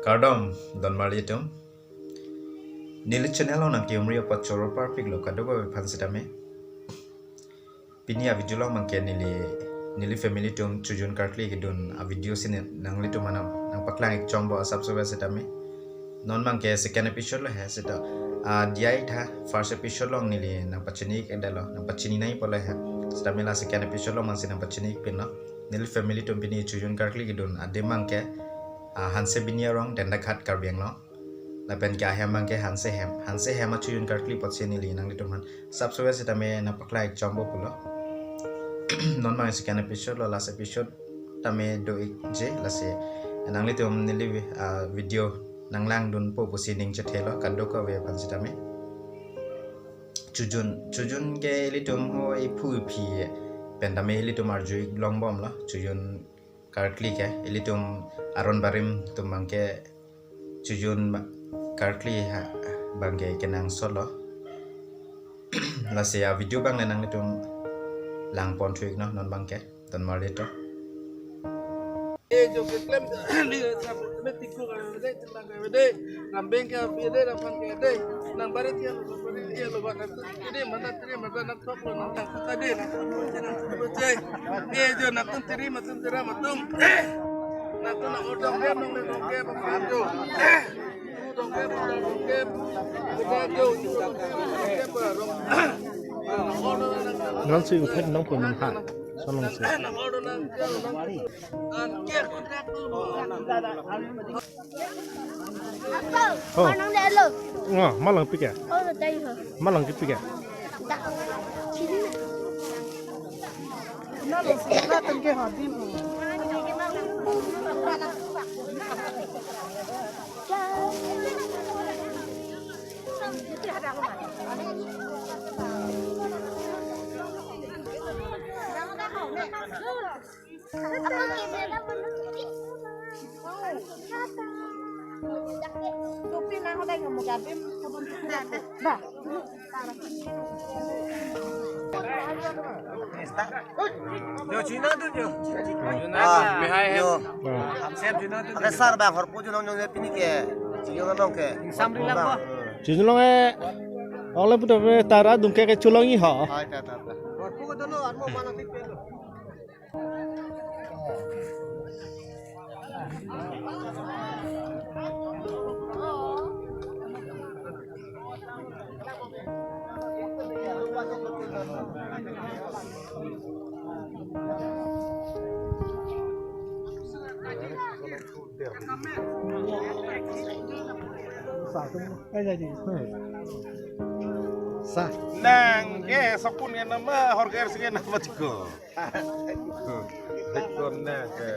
Kardom don malitum nili channel on ki umri apa choro perfect lo kadogo pansitame pinia video lo mangke nili family tum chujun kartli kidun a video sin nangli tum manam nang paklang ek chombo subscribe setame non mangke second episode lo he seta diai tha first episode lo nili nang pachini endalo nang pachini nai pole he setame la second episode lo mangsi nang pachini pinno nili family tum pini chujun kartli kidun ade mangke hanse binia rong tenda khat karbiang lo na pen kya hem mangke hanse hem chujun kartli potse nili nang lituman subscribe setame na pakla ek chombo pulo non mang second episode lo last episode tame do je lase nang litum nili video nang lang dun po posining che thelo kando ka we pan sitame chujun ke litum ho e phu phi pendame litum arjui long bom la chujun kartli ke litum aron barim tumangke chujun kartli bangke kenang solo lase video bang nang litum lang pon thuik no non bangke ton marito जो क्लेम लियो सब में तिको करे दे चला करे दे नम बैंक के पे दे रफन के दे नम बारे तिया लो बात ini mana terima nak top lo nak tadi nak bocai ये जो nak terima matum nak nak odong dia nong ke papan jo odong ke kita jo ke barong non sing thek nong pun nong ha sonong se oh nong de lo malang pik ya oh đây hả malang ki pik ya nó là tên kia họ tim Tupi na ako tayo mo gabi ba जो चीना तो जो ada sar ba hor puju nong nong pini ke jinyo nong ke samri lang ko jinlong e ole puto be tara dungke ke chulongi ha ai ta hor puju dono armo mana tik pe sa nang ke sapun ke nama horger sing nama tigo tekon na ke